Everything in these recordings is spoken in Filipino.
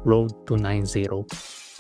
road to 9-0.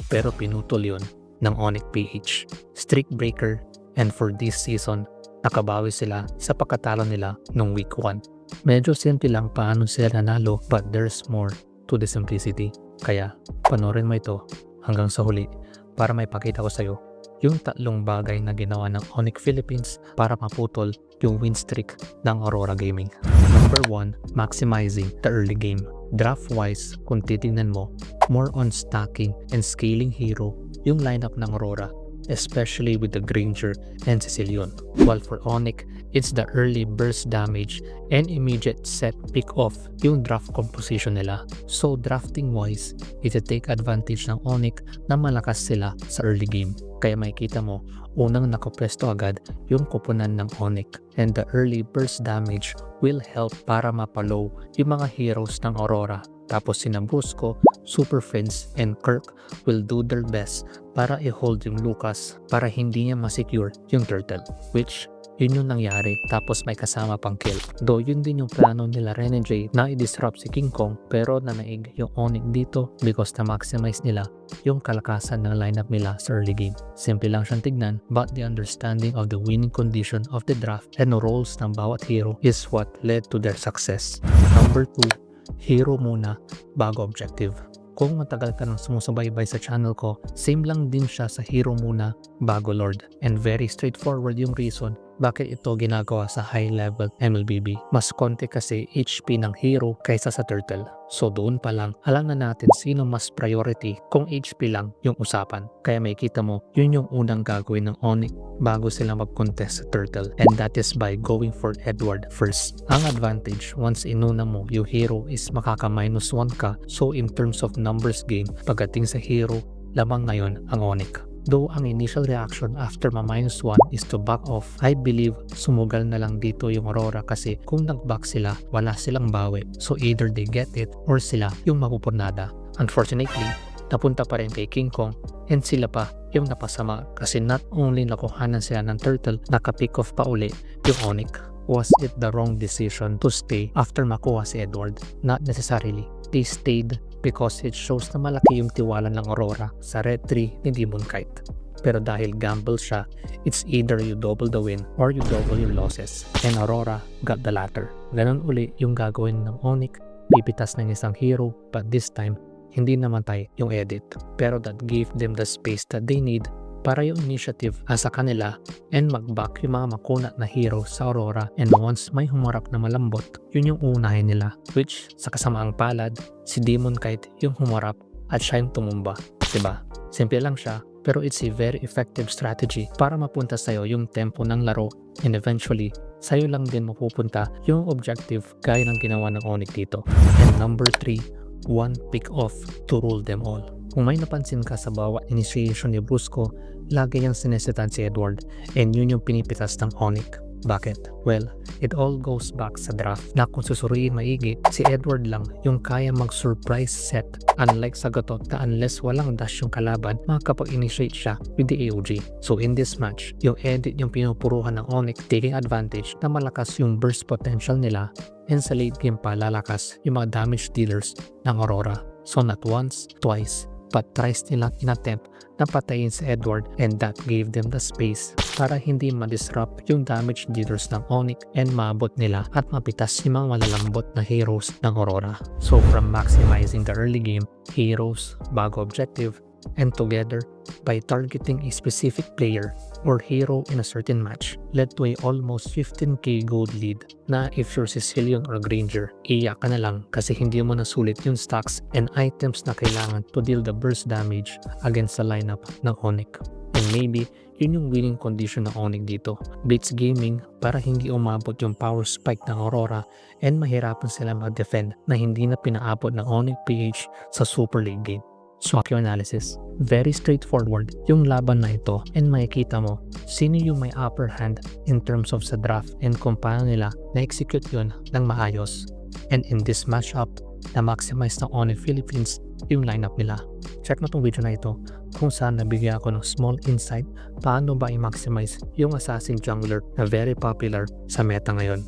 Pero pinutol yun ng ONIC PH. Streak breaker, and for this season, nakabawi sila sa pagkatalo nila nung week 1. Medyo simple lang paano sila nanalo, but there's more to the simplicity. Kaya panoorin mo ito hanggang sa huli para may pakita ko sa'yo yung 3 bagay na ginawa ng ONIC Philippines para maputol yung win streak ng Aurora Gaming. Number 1, maximizing the early game. Draft-wise, kung titingnan mo, more on stacking and scaling hero yung lineup ng Aurora, especially with the Granger and Sicilian. While for ONIC, it's the early burst damage and immediate set pick-off yung draft composition nila. So drafting wise, iti-take advantage ng ONIC na malakas sila sa early game. Kaya makikita mo, unang nakapwesto agad yung kupunan ng ONIC, and the early burst damage will help para mapalow yung mga heroes ng Aurora. Tapos sina Brusco, Super Friends, and Kirk will do their best para i-hold yung Lucas para hindi niya masecure yung turtle, which yun yung nangyari. Tapos may kasama pang kill. Though yun din yung plano nila Renegade na i-disrupt si King Kong, pero nanaig yung ONIC dito because na-maximize nila yung kalakasan ng lineup nila sa early game. Simple lang siyang tignan, but the understanding of the winning condition of the draft and roles ng bawat hero is what led to their success. Number 2, hero muna bago objective. Kung matagal ka nang sumusubaybay sa channel ko, same lang din siya sa hero muna bago Lord. And very straightforward yung reason bakit ito ginagawa sa high level MLBB. Mas konti kasi HP ng hero kaysa sa turtle. So doon pa lang, alam na natin sino mas priority kung HP lang yung usapan. Kaya makikita mo, yun yung unang gagawin ng ONIC bago sila mag-contest sa turtle. And that is by going for Edward first. Ang advantage, once inuna mo, yung hero is makaka-1 ka. So in terms of numbers game, pagdating sa hero, lamang ngayon ang ONIC. Though ang initial reaction after ma-1 is to back off, I believe sumugal na lang dito yung Aurora kasi kung nag-back sila, wala silang bawi. So either they get it or sila yung mapupurnada. Unfortunately, napunta pa rin kay King Kong and sila pa yung napasama kasi not only nakuhanan sila ng turtle, naka-pick off pa uli yung ONIC. Was it the wrong decision to stay after makuha si Edward? Not necessarily. They stayed because it shows na malaki yung tiwala ng Aurora sa Red 3 ni Demon Kite. Pero dahil gamble siya, it's either you double the win or you double your losses. And Aurora got the latter. Ganon uli yung gagawin ng ONIC, pipitas ng isang hero, but this time, hindi namatay yung edit. Pero that gave them the space that they need para yung initiative asa kanila and mag-back yung mga makunat na hero sa Aurora, and once may humarap na malambot, yun yung unahin nila, which sa kasamaang palad, si Demon Kite yung humarap at siya yung tumumba. Diba? Simple lang siya, pero it's a very effective strategy para mapunta sa'yo yung tempo ng laro, and eventually, sa'yo lang din mapupunta yung objective gaya ng ginawa ng ONIC dito. And number 3, one pick off to rule them all. Kung may napansin ka sa bawat initiation ni Brusco, lagi niyang sinesitan si Edward, and yun yung pinipitas ng ONIC. Bakit? Well, it all goes back sa draft na kung susuriin maigi, si Edward lang yung kaya mag-surprise set, unlike sa Gatot na unless walang dash yung kalaban, makakapag-initiate siya with the AOG. So in this match, yung edit yung pinupuruhan ng ONIC, taking advantage na malakas yung burst potential nila, and sa late game pa lalakas yung mga damage dealers ng Aurora. So not once, twice, but thrice nilang inattempt na patayin si Edward, and that gave them the space para hindi ma-disrupt yung damage dealers ng ONIC and maabot nila at mapitas yung mga malalambot na heroes ng Aurora. So from maximizing the early game, heroes, bago objective, and together by targeting a specific player or hero in a certain match led to a almost 15k gold lead na if you're Sicilian or Granger, iyak ka na lang kasi hindi mo nasulit yung stacks and items na kailangan to deal the burst damage against the lineup ng ONIC. And maybe yun yung winning condition ng ONIC dito. Blitz gaming para hindi umabot yung power spike ng Aurora and mahirapan sila mag-defend na hindi na pinaabot ng ONIC PH sa super late game. Swap your analysis. Very straightforward yung laban na ito, and makikita mo sino yung may upper hand in terms of sa draft and kung paano nila na-execute yun ng maayos. And in this matchup, na-maximize ng ONIC Philippines yung lineup nila. Check mo tong video na ito kung saan nabigyan ako ng small insight paano ba i-maximize yung assassin jungler na very popular sa meta ngayon.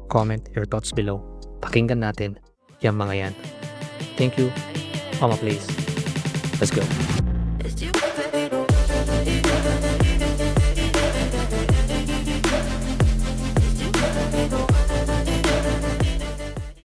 Comment your thoughts below. Pakinggan natin yung mga yan. Thank you. Mama please. Let's go. It's you, baby.